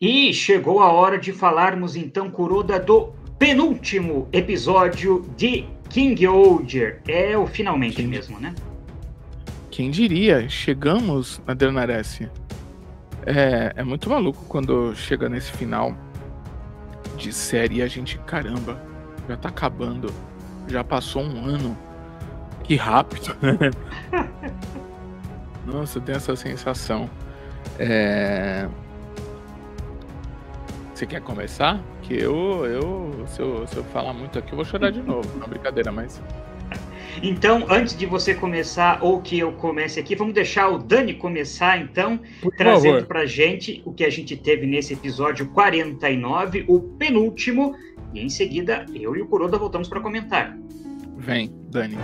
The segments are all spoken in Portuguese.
E chegou a hora de falarmos então, Kuroda, do penúltimo episódio de King Oger. É o finalmente mesmo, né? Quem diria? Chegamos na Draenaresse. É muito maluco quando chega nesse final de série e a gente, caramba, já tá acabando. Já passou um ano. Que rápido. Nossa, eu tenho essa sensação. Você quer começar? Que se eu falar muito aqui, eu vou chorar de novo. Não, brincadeira, mas... Então, antes de você começar, ou que eu comece aqui, vamos deixar o Dani começar, então, Por trazendo favor. pra gente o que a gente teve nesse episódio 49, o penúltimo, e em seguida, eu e o Kuroda voltamos para comentar. Vem, Dani.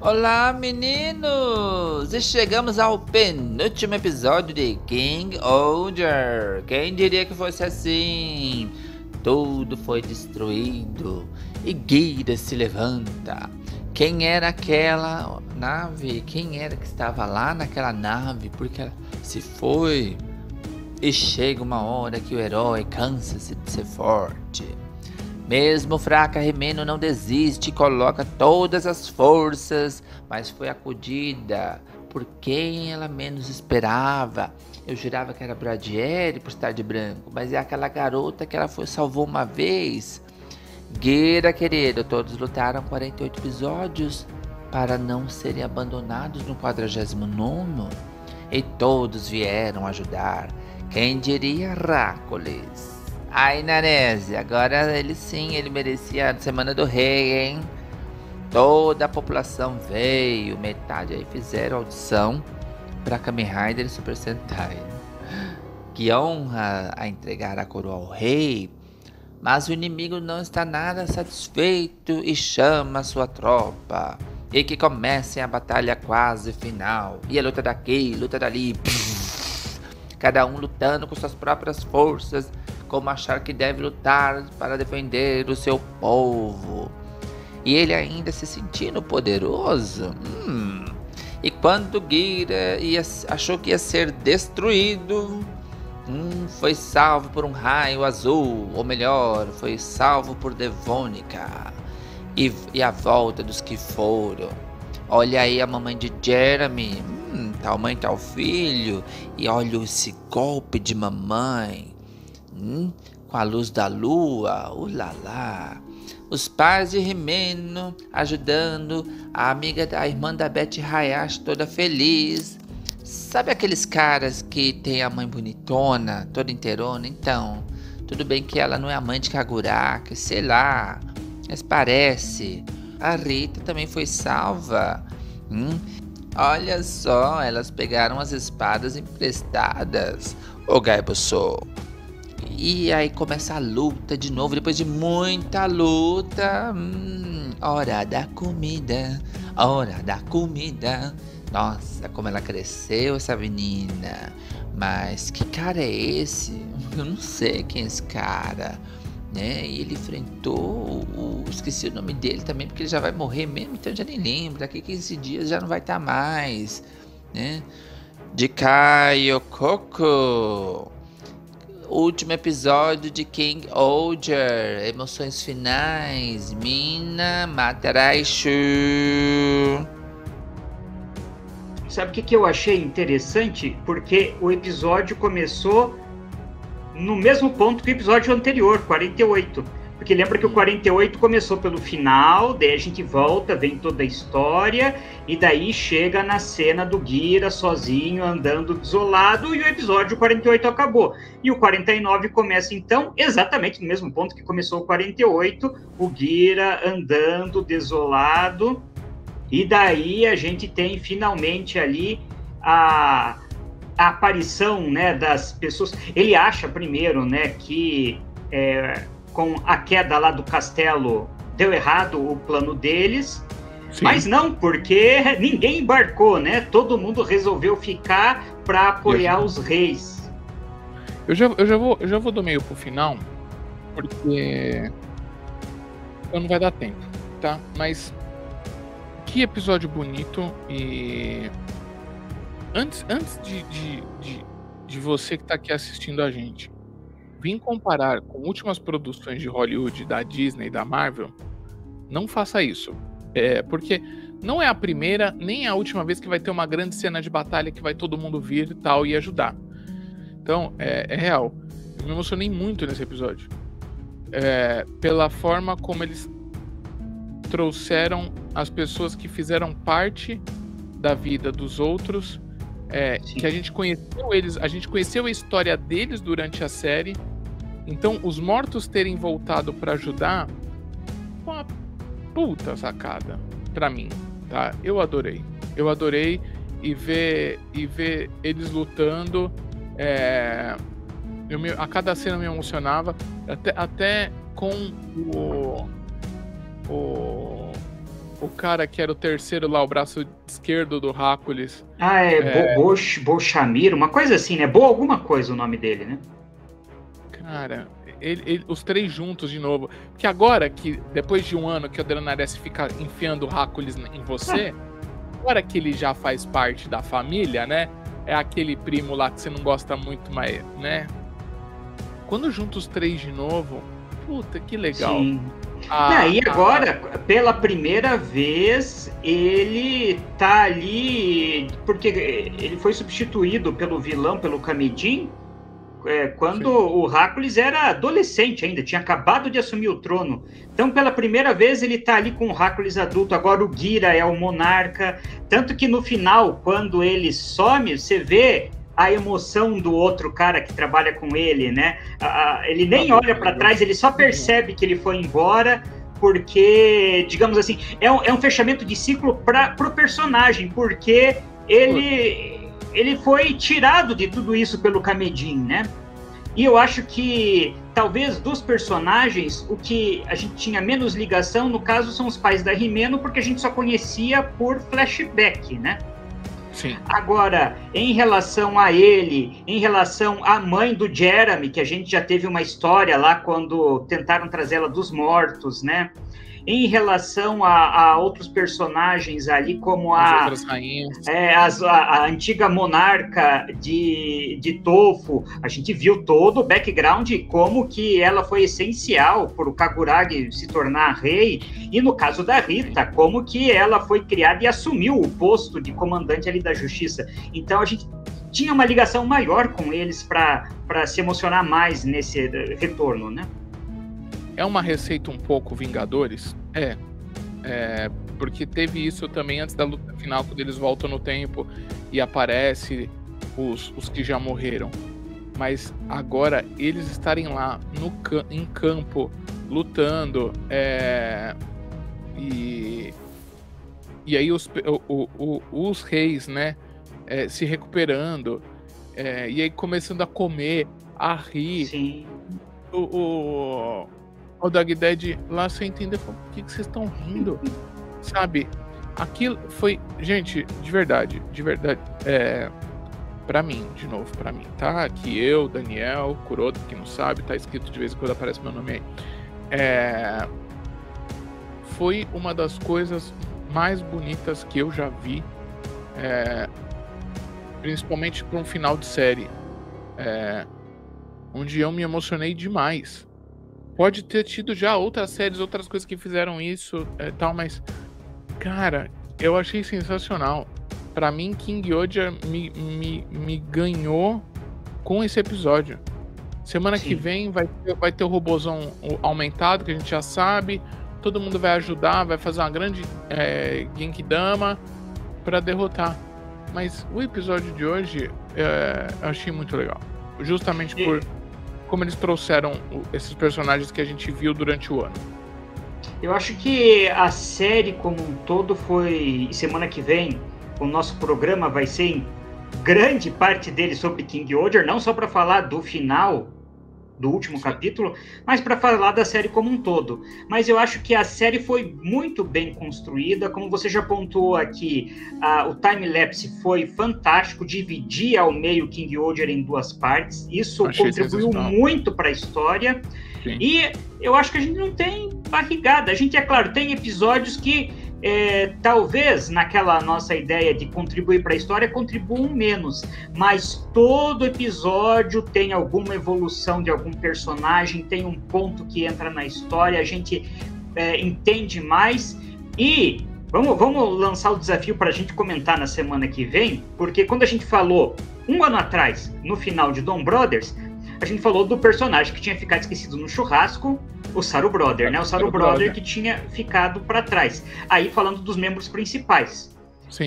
Olá, meninos! E chegamos ao penúltimo episódio de King Oger. Quem diria que fosse assim? Tudo foi destruído e Gira se levanta. Quem era aquela nave? Quem era que estava lá naquela nave? Porque ela se foi. E chega uma hora que o herói cansa-se de ser forte. Mesmo fraca, Rimeno não desiste e coloca todas as forças, mas foi acudida por quem ela menos esperava. Eu jurava que era Bradieri por estar de branco, mas é aquela garota que ela salvou uma vez. Guerra, querido, todos lutaram 48 episódios para não serem abandonados no 49º. E todos vieram ajudar. Quem diria Heracles? Ai, Narese, agora ele sim, ele merecia a Semana do Rei, hein? Toda a população veio, metade aí fizeram audição pra Kamen Rider Super Sentai. Que honra a entregar a coroa ao rei, mas o inimigo não está nada satisfeito e chama a sua tropa. E que comecem a batalha quase final. E a luta daqui, luta dali. Cada um lutando com suas próprias forças, como achar que deve lutar para defender o seu povo. E ele ainda se sentindo poderoso. E quando Gira achou que ia ser destruído, foi salvo por um raio azul, ou melhor, foi salvo por Devônica. E a volta dos que foram. Olha aí a mamãe de Jeremy, tal mãe, tal filho. E olha esse golpe de mamãe. Com a luz da lua, ulalá. Os pais de Rimeno ajudando a amiga da irmã da Betty Hayashi toda feliz. Sabe aqueles caras que tem a mãe bonitona, toda inteirona? Então, tudo bem que ela não é a mãe de Kaguraki, sei lá, mas parece. A Rita também foi salva. Olha só, elas pegaram as espadas emprestadas. O Gaibuso. E aí começa a luta de novo, depois de muita luta. Hora da comida, hora da comida. Nossa, como ela cresceu, essa menina. Mas que cara é esse? Eu não sei quem é esse cara, né? E ele enfrentou esqueci o nome dele também, porque ele já vai morrer mesmo, então eu já nem lembro. Daqui 15 dias já não vai estar mais, né? De Kaio Coco. Último episódio de King Oger. Emoções finais. Mina Mataraishu. Sabe o que eu achei interessante? Porque o episódio começou no mesmo ponto que o episódio anterior, 48. Porque lembra que o 48 começou pelo final, daí a gente volta, vem toda a história, e daí chega na cena do Gira sozinho, andando desolado, e o episódio 48 acabou. E o 49 começa, então, exatamente no mesmo ponto que começou o 48, o Gira andando desolado, e daí a gente tem finalmente ali a aparição, né, das pessoas. Ele acha primeiro, né, que com a queda lá do castelo deu errado o plano deles. Sim. Mas não, porque ninguém embarcou, né? Todo mundo resolveu ficar para apoiar os reis. Eu já vou do meio pro final, porque Então não vai dar tempo, tá? Mas que episódio bonito. E antes de você que tá aqui assistindo a gente vir comparar com últimas produções de Hollywood, da Disney, da Marvel, não faça isso. Porque não é a primeira nem a última vez que vai ter uma grande cena de batalha que vai todo mundo vir e tal e ajudar. Então, é real. Eu me emocionei muito nesse episódio. Pela forma como eles trouxeram as pessoas que fizeram parte da vida dos outros, que a gente conheceu eles, a gente conheceu a história deles durante a série. Então, os mortos terem voltado pra ajudar, uma puta sacada pra mim, tá? Eu adorei e ver eles lutando. A cada cena me emocionava, até com o cara que era o terceiro lá, o braço esquerdo do Hercules. Bolshamir, uma coisa assim, né? Boa alguma coisa o nome dele, né? Cara, os três juntos de novo. Porque agora que, depois de um ano que o Draenaress fica enfiando o Hercules em você, agora que ele já faz parte da família, né? É aquele primo lá que você não gosta muito, mas, né? Quando junta os três de novo, puta, que legal. Sim. E agora, pela primeira vez, ele tá ali, porque ele foi substituído pelo vilão, pelo Kamedin, quando o Hercules era adolescente ainda, tinha acabado de assumir o trono. Então, pela primeira vez, ele tá ali com o Hercules adulto. Agora o Ghira é o monarca. Tanto que no final, quando ele some, você vê a emoção do outro cara que trabalha com ele, né? Ele nem olha para trás, ele só percebe que ele foi embora, porque, digamos assim, é um fechamento de ciclo pro personagem, porque ele foi tirado de tudo isso pelo Kamedin, né? E eu acho que, talvez, dos personagens, o que a gente tinha menos ligação, no caso, são os pais da Rimeno, porque a gente só conhecia por flashback, né? Sim. Agora, em relação a ele, em relação à mãe do Jeremy, que a gente já teve uma história lá quando tentaram trazê-la dos mortos, né? Em relação a outros personagens ali, como as outras rainhas. A antiga monarca de Tofo, a gente viu todo o background, como que ela foi essencial para o Kaguragi se tornar rei, e no caso da Rita, como que ela foi criada e assumiu o posto de comandante ali da justiça. Então a gente tinha uma ligação maior com eles para se emocionar mais nesse retorno, né? É uma receita um pouco Vingadores? Porque teve isso também antes da luta final, quando eles voltam no tempo e aparece os que já morreram. Mas agora, eles estarem lá em campo, lutando, e aí os reis, né, se recuperando, e aí começando a comer, a rir. Sim. O Dog Dead lá sem entender por que vocês estão rindo, sabe? Aquilo foi, gente, de verdade, pra mim, de novo, pra mim, tá? Aqui eu, Daniel, Kuroda, que não sabe, tá escrito de vez em quando aparece meu nome aí. Foi uma das coisas mais bonitas que eu já vi, principalmente pra um final de série, onde eu me emocionei demais. Pode ter tido já outras séries, outras coisas que fizeram isso, tal, mas, cara, eu achei sensacional. Pra mim, King Oja me ganhou com esse episódio. Semana Sim. que vem vai ter o robôzão aumentado, que a gente já sabe. Todo mundo vai ajudar, vai fazer uma grande Genkidama pra derrotar. Mas o episódio de hoje eu achei muito legal. Justamente por como eles trouxeram esses personagens que a gente viu durante o ano. Eu acho que a série como um todo foi... E semana que vem, o nosso programa vai ser em grande parte dele sobre King Oger, não só para falar do final do último capítulo, mas para falar da série como um todo. Mas eu acho que a série foi muito bem construída, como você já pontuou aqui, o time-lapse foi fantástico, dividir ao meio King Oger em duas partes, isso contribuiu muito para a história. Sim. E eu acho que a gente não tem barrigada. A gente, é claro, tem episódios que talvez naquela nossa ideia de contribuir para a história contribuam menos, mas todo episódio tem alguma evolução de algum personagem, tem um ponto que entra na história, a gente entende mais. E vamos lançar o desafio para a gente comentar na semana que vem, porque quando a gente falou um ano atrás, no final de Dom Brothers, a gente falou do personagem que tinha ficado esquecido no churrasco, o Saru Brother, né? O Saru Brother que tinha ficado para trás. Aí falando dos membros principais.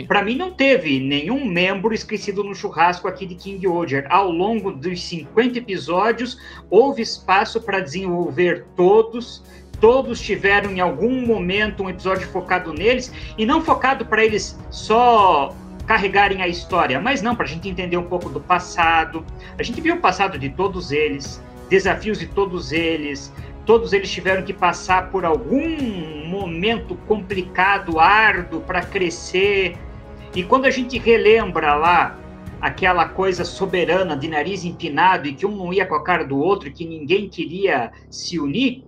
Para mim não teve nenhum membro esquecido no churrasco aqui de King Oger. Ao longo dos 50 episódios, houve espaço para desenvolver todos. Todos tiveram em algum momento um episódio focado neles, e não focado para eles só carregarem a história, mas não, para a gente entender um pouco do passado. A gente viu o passado de todos eles, desafios de todos eles tiveram que passar por algum momento complicado, árduo para crescer. E quando a gente relembra lá aquela coisa soberana de nariz empinado e que um não ia com a cara do outro, que ninguém queria se unir,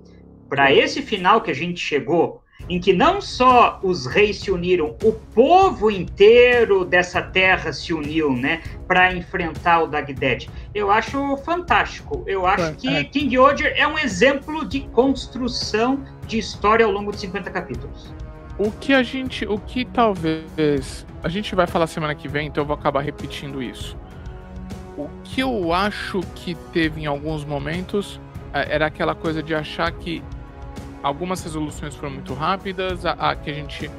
para esse final que a gente chegou, em que não só os reis se uniram, o povo inteiro dessa terra se uniu, né, para enfrentar o Dagdet. Eu acho fantástico. Eu acho que King Oger é um exemplo de construção de história ao longo de 50 capítulos. O que talvez a gente vai falar semana que vem, então eu vou acabar repetindo isso. O que eu acho que teve em alguns momentos era aquela coisa de achar que algumas resoluções foram muito rápidas, a que a gente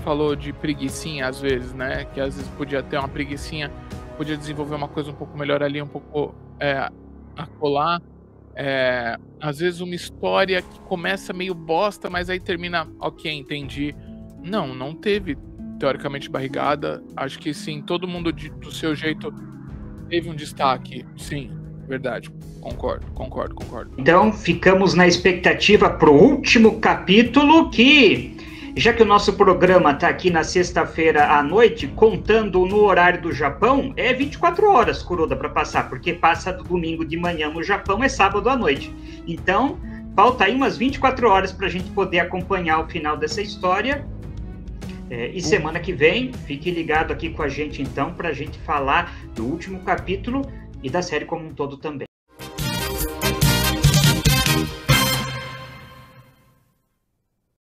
falou de preguicinha às vezes, né? Que às vezes podia ter uma preguicinha, podia desenvolver uma coisa um pouco melhor ali, um pouco acolá. Às vezes uma história que começa meio bosta, mas aí termina, ok, entendi. Não teve, teoricamente, barrigada. Acho que sim, todo mundo do seu jeito teve um destaque, sim. Verdade, concordo. Então, ficamos na expectativa pro último capítulo, que, já que o nosso programa tá aqui na sexta-feira à noite, contando no horário do Japão, é 24 horas, Kuroda, para passar, porque passa do domingo de manhã no Japão, é sábado à noite. Então, falta aí umas 24 horas pra gente poder acompanhar o final dessa história. E semana que vem, fique ligado aqui com a gente, então, pra gente falar do último capítulo e da série como um todo também.